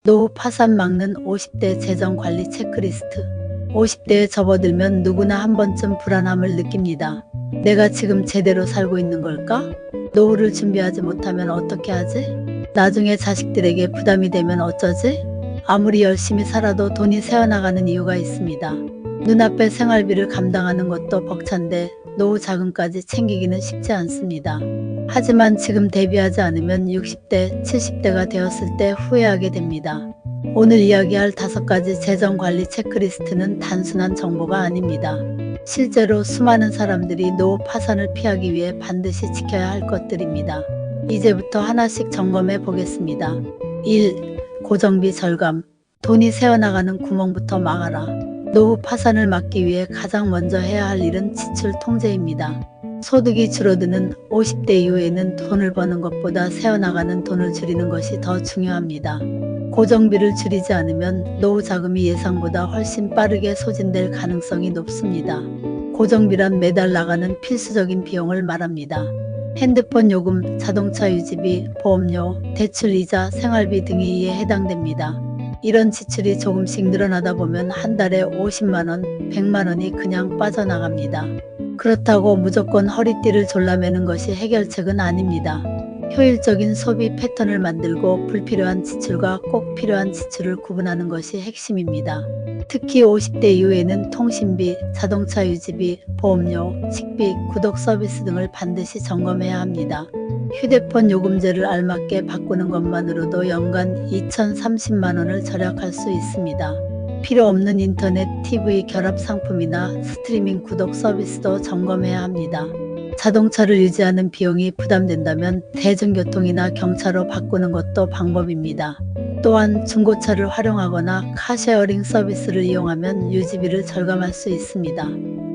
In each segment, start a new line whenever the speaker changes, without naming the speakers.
노후 파산 막는 50대 재정관리 체크리스트. 50대에 접어들면 누구나 한 번쯤 불안함을 느낍니다. 내가 지금 제대로 살고 있는 걸까? 노후를 준비하지 못하면 어떻게 하지? 나중에 자식들에게 부담이 되면 어쩌지? 아무리 열심히 살아도 돈이 새어나가는 이유가 있습니다. 눈앞의 생활비를 감당하는 것도 벅찬데 노후 자금까지 챙기기는 쉽지 않습니다. 하지만 지금 대비하지 않으면 60대, 70대가 되었을 때 후회하게 됩니다. 오늘 이야기할 5가지 재정관리 체크리스트는 단순한 정보가 아닙니다. 실제로 수많은 사람들이 노후 파산을 피하기 위해 반드시 지켜야 할 것들입니다. 이제부터 하나씩 점검해 보겠습니다. 1. 고정비 절감. 돈이 새어나가는 구멍부터 막아라. 노후 파산을 막기 위해 가장 먼저 해야 할 일은 지출 통제입니다. 소득이 줄어드는 50대 이후에는 돈을 버는 것보다 새어나가는 돈을 줄이는 것이 더 중요합니다. 고정비를 줄이지 않으면 노후 자금이 예상보다 훨씬 빠르게 소진될 가능성이 높습니다. 고정비란 매달 나가는 필수적인 비용을 말합니다. 핸드폰 요금, 자동차 유지비, 보험료, 대출 이자, 생활비 등이 이에 해당됩니다. 이런 지출이 조금씩 늘어나다 보면 한 달에 50만원, 100만원이 그냥 빠져나갑니다. 그렇다고 무조건 허리띠를 졸라매는 것이 해결책은 아닙니다. 효율적인 소비 패턴을 만들고 불필요한 지출과 꼭 필요한 지출을 구분하는 것이 핵심입니다. 특히 50대 이후에는 통신비, 자동차 유지비, 보험료, 식비, 구독 서비스 등을 반드시 점검해야 합니다. 휴대폰 요금제를 알맞게 바꾸는 것만으로도 연간 2,030만원을 절약할 수 있습니다. 필요 없는 인터넷, TV 결합 상품이나 스트리밍 구독 서비스도 점검해야 합니다. 자동차를 유지하는 비용이 부담된다면 대중교통이나 경차로 바꾸는 것도 방법입니다. 또한 중고차를 활용하거나 카쉐어링 서비스를 이용하면 유지비를 절감할 수 있습니다.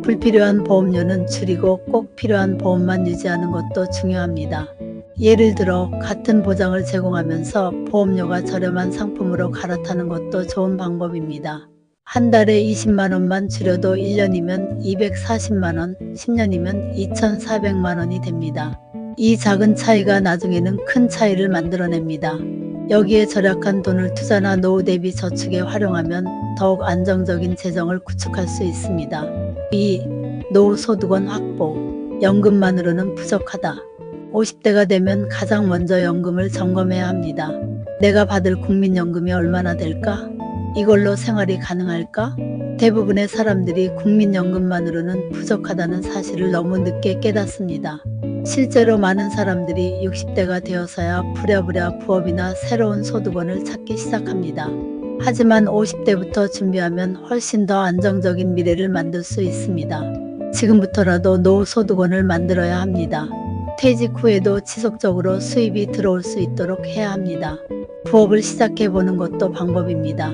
불필요한 보험료는 줄이고 꼭 필요한 보험만 유지하는 것도 중요합니다. 예를 들어 같은 보장을 제공하면서 보험료가 저렴한 상품으로 갈아타는 것도 좋은 방법입니다. 한 달에 20만원만 줄여도 1년이면 240만원, 10년이면 2,400만원이 됩니다. 이 작은 차이가 나중에는 큰 차이를 만들어냅니다. 여기에 절약한 돈을 투자나 노후 대비 저축에 활용하면 더욱 안정적인 재정을 구축할 수 있습니다. 2. 노후 소득원 확보. 연금만으로는 부족하다. 50대가 되면 가장 먼저 연금을 점검해야 합니다. 내가 받을 국민연금이 얼마나 될까? 이걸로 생활이 가능할까? 대부분의 사람들이 국민연금만으로는 부족하다는 사실을 너무 늦게 깨닫습니다. 실제로 많은 사람들이 60대가 되어서야 부랴부랴 부업이나 새로운 소득원을 찾기 시작합니다. 하지만 50대부터 준비하면 훨씬 더 안정적인 미래를 만들 수 있습니다. 지금부터라도 노후 소득원을 만들어야 합니다. 퇴직 후에도 지속적으로 수입이 들어올 수 있도록 해야 합니다. 부업을 시작해보는 것도 방법입니다.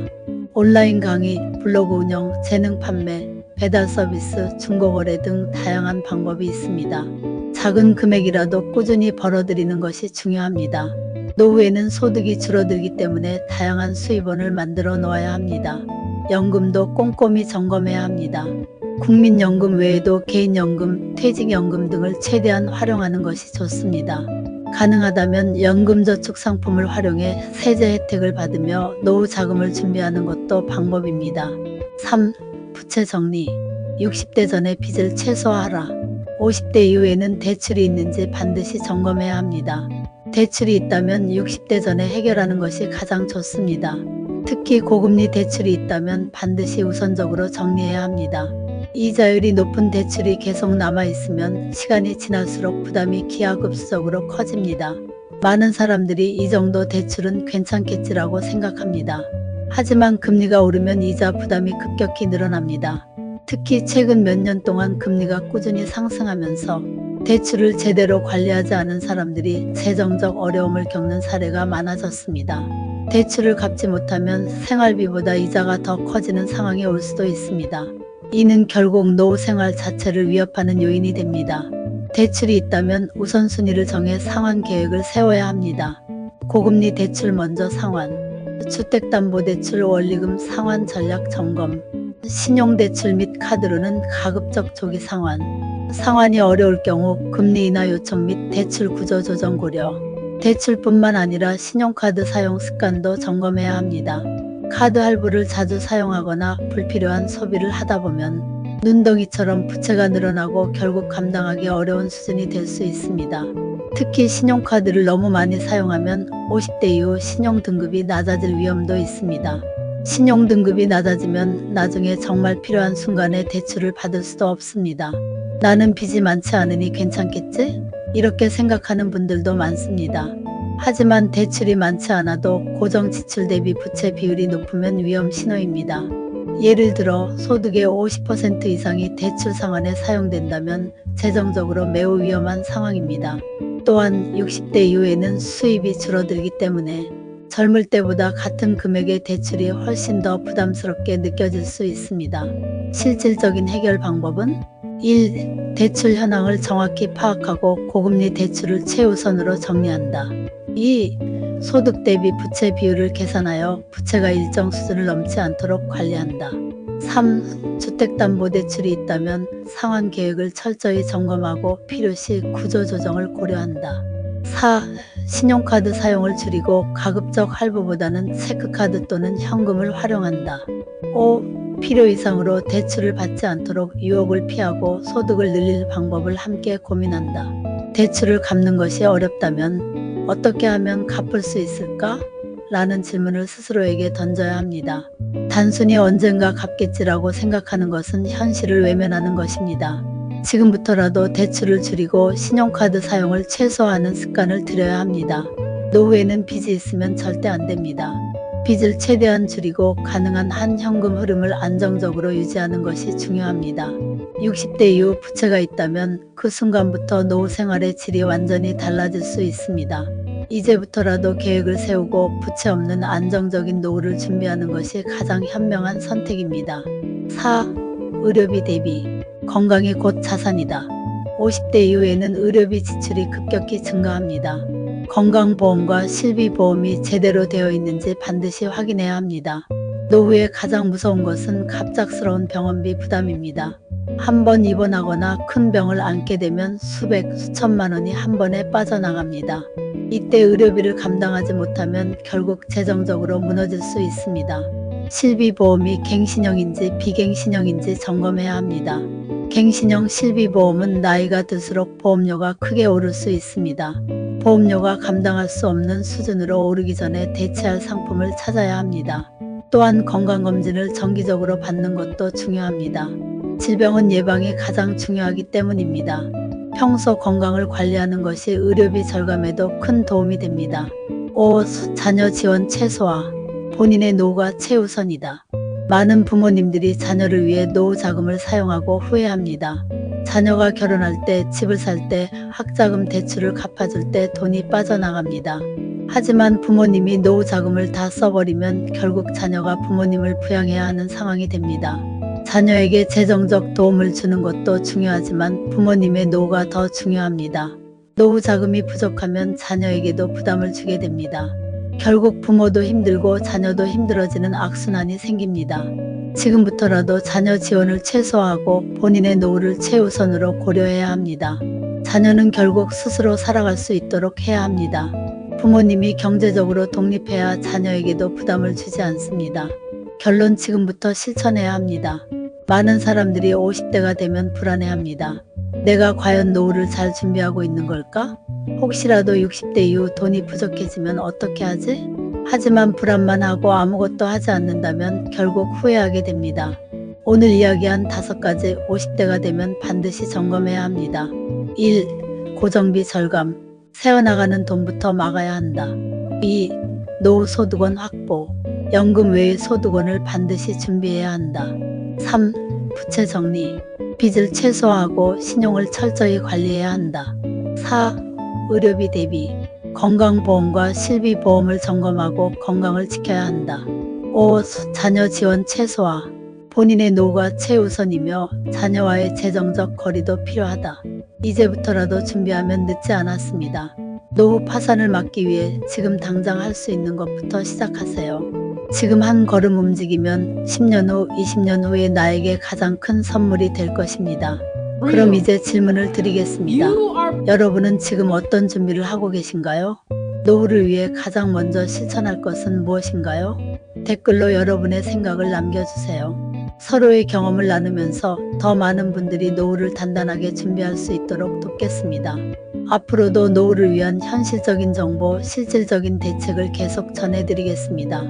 온라인 강의, 블로그 운영, 재능 판매, 배달 서비스, 중고거래 등 다양한 방법이 있습니다. 작은 금액이라도 꾸준히 벌어들이는 것이 중요합니다. 노후에는 소득이 줄어들기 때문에 다양한 수입원을 만들어 놓아야 합니다. 연금도 꼼꼼히 점검해야 합니다. 국민연금 외에도 개인연금, 퇴직연금 등을 최대한 활용하는 것이 좋습니다. 가능하다면 연금저축 상품을 활용해 세제 혜택을 받으며 노후 자금을 준비하는 것도 방법입니다. 3. 부채 정리. 60대 전에 빚을 최소화하라. 50대 이후에는 대출이 있는지 반드시 점검해야 합니다. 대출이 있다면 60대 전에 해결하는 것이 가장 좋습니다. 특히 고금리 대출이 있다면 반드시 우선적으로 정리해야 합니다. 이자율이 높은 대출이 계속 남아있으면 시간이 지날수록 부담이 기하급수적으로 커집니다. 많은 사람들이 이 정도 대출은 괜찮겠지라고 생각합니다. 하지만 금리가 오르면 이자 부담이 급격히 늘어납니다. 특히 최근 몇 년 동안 금리가 꾸준히 상승하면서 대출을 제대로 관리하지 않은 사람들이 재정적 어려움을 겪는 사례가 많아졌습니다. 대출을 갚지 못하면 생활비보다 이자가 더 커지는 상황이 올 수도 있습니다. 이는 결국 노후 생활 자체를 위협하는 요인이 됩니다. 대출이 있다면 우선순위를 정해 상환 계획을 세워야 합니다. 고금리 대출 먼저 상환, 주택담보대출 원리금 상환 전략 점검, 신용대출 및 카드로는 가급적 조기 상환, 상환이 어려울 경우 금리 인하 요청 및 대출 구조 조정 고려, 대출뿐만 아니라 신용카드 사용 습관도 점검해야 합니다. 카드 할부를 자주 사용하거나 불필요한 소비를 하다 보면 눈덩이처럼 부채가 늘어나고 결국 감당하기 어려운 수준이 될 수 있습니다. 특히 신용카드를 너무 많이 사용하면 50대 이후 신용등급이 낮아질 위험도 있습니다. 신용등급이 낮아지면 나중에 정말 필요한 순간에 대출을 받을 수도 없습니다. 나는 빚이 많지 않으니 괜찮겠지? 이렇게 생각하는 분들도 많습니다. 하지만 대출이 많지 않아도 고정 지출 대비 부채 비율이 높으면 위험 신호입니다. 예를 들어 소득의 50% 이상이 대출 상환에 사용된다면 재정적으로 매우 위험한 상황입니다. 또한 60대 이후에는 수입이 줄어들기 때문에 젊을 때보다 같은 금액의 대출이 훨씬 더 부담스럽게 느껴질 수 있습니다. 실질적인 해결 방법은 1. 대출 현황을 정확히 파악하고 고금리 대출을 최우선으로 정리한다. 2. 소득 대비 부채 비율을 계산하여 부채가 일정 수준을 넘지 않도록 관리한다. 3. 주택담보대출이 있다면 상환 계획을 철저히 점검하고 필요시 구조조정을 고려한다. 4. 신용카드 사용을 줄이고 가급적 할부보다는 체크카드 또는 현금을 활용한다. 5. 필요 이상으로 대출을 받지 않도록 유혹을 피하고 소득을 늘릴 방법을 함께 고민한다. 대출을 갚는 것이 어렵다면 어떻게 하면 갚을 수 있을까? 라는 질문을 스스로에게 던져야 합니다. 단순히 언젠가 갚겠지라고 생각하는 것은 현실을 외면하는 것입니다. 지금부터라도 대출을 줄이고 신용카드 사용을 최소화하는 습관을 들여야 합니다. 노후에는 빚이 있으면 절대 안 됩니다. 빚을 최대한 줄이고 가능한 한 현금 흐름을 안정적으로 유지하는 것이 중요합니다. 60대 이후 부채가 있다면 그 순간부터 노후 생활의 질이 완전히 달라질 수 있습니다. 이제부터라도 계획을 세우고 부채 없는 안정적인 노후를 준비하는 것이 가장 현명한 선택입니다. 4. 의료비 대비. 건강이 곧 자산이다. 50대 이후에는 의료비 지출이 급격히 증가합니다. 건강보험과 실비보험이 제대로 되어 있는지 반드시 확인해야 합니다. 노후에 가장 무서운 것은 갑작스러운 병원비 부담입니다. 한 번 입원하거나 큰 병을 앓게 되면 수백, 수천만 원이 한 번에 빠져나갑니다. 이때 의료비를 감당하지 못하면 결국 재정적으로 무너질 수 있습니다. 실비보험이 갱신형인지 비갱신형인지 점검해야 합니다. 갱신형 실비보험은 나이가 들수록 보험료가 크게 오를 수 있습니다. 보험료가 감당할 수 없는 수준으로 오르기 전에 대체할 상품을 찾아야 합니다. 또한 건강검진을 정기적으로 받는 것도 중요합니다. 질병은 예방이 가장 중요하기 때문입니다. 평소 건강을 관리하는 것이 의료비 절감에도 큰 도움이 됩니다. 5. 자녀 지원 최소화. 본인의 노후가 최우선이다. 많은 부모님들이 자녀를 위해 노후 자금을 사용하고 후회합니다. 자녀가 결혼할 때, 집을 살 때, 학자금 대출을 갚아줄 때 돈이 빠져나갑니다. 하지만 부모님이 노후 자금을 다 써버리면 결국 자녀가 부모님을 부양해야 하는 상황이 됩니다. 자녀에게 재정적 도움을 주는 것도 중요하지만 부모님의 노후가 더 중요합니다. 노후 자금이 부족하면 자녀에게도 부담을 주게 됩니다. 결국 부모도 힘들고 자녀도 힘들어지는 악순환이 생깁니다. 지금부터라도 자녀 지원을 최소화하고 본인의 노후를 최우선으로 고려해야 합니다. 자녀는 결국 스스로 살아갈 수 있도록 해야 합니다. 부모님이 경제적으로 독립해야 자녀에게도 부담을 주지 않습니다. 결론 지금부터 실천해야 합니다. 많은 사람들이 50대가 되면 불안해합니다. 내가 과연 노후를 잘 준비하고 있는 걸까? 혹시라도 60대 이후 돈이 부족해지면 어떻게 하지? 하지만 불안만 하고 아무것도 하지 않는다면 결국 후회하게 됩니다. 오늘 이야기한 5가지 50대가 되면 반드시 점검해야 합니다. 1. 고정비 절감. 새어나가는 돈부터 막아야 한다. 2. 노후 소득원 확보. 연금 외의 소득원을 반드시 준비해야 한다. 3. 부채 정리. 빚을 최소화하고 신용을 철저히 관리해야 한다. 4. 의료비 대비. 건강보험과 실비보험을 점검하고 건강을 지켜야 한다. 5. 자녀 지원 최소화. 본인의 노후가 최우선이며 자녀와의 재정적 거리도 필요하다. 이제부터라도 준비하면 늦지 않았습니다. 노후 파산을 막기 위해 지금 당장 할 수 있는 것부터 시작하세요. 지금 한 걸음 움직이면 10년 후, 20년 후에 나에게 가장 큰 선물이 될 것입니다. 그럼 이제 질문을 드리겠습니다. 여러분은 지금 어떤 준비를 하고 계신가요? 노후를 위해 가장 먼저 실천할 것은 무엇인가요? 댓글로 여러분의 생각을 남겨주세요. 서로의 경험을 나누면서 더 많은 분들이 노후를 단단하게 준비할 수 있도록 돕겠습니다. 앞으로도 노후를 위한 현실적인 정보, 실질적인 대책을 계속 전해드리겠습니다.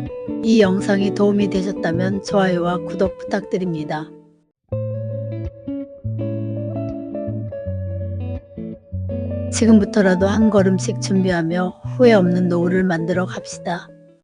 이 영상이 도움이 되셨다면 좋아요와 구독 부탁드립니다. 지금부터라도 한 걸음씩 준비하며 후회 없는 노후를 만들어 갑시다.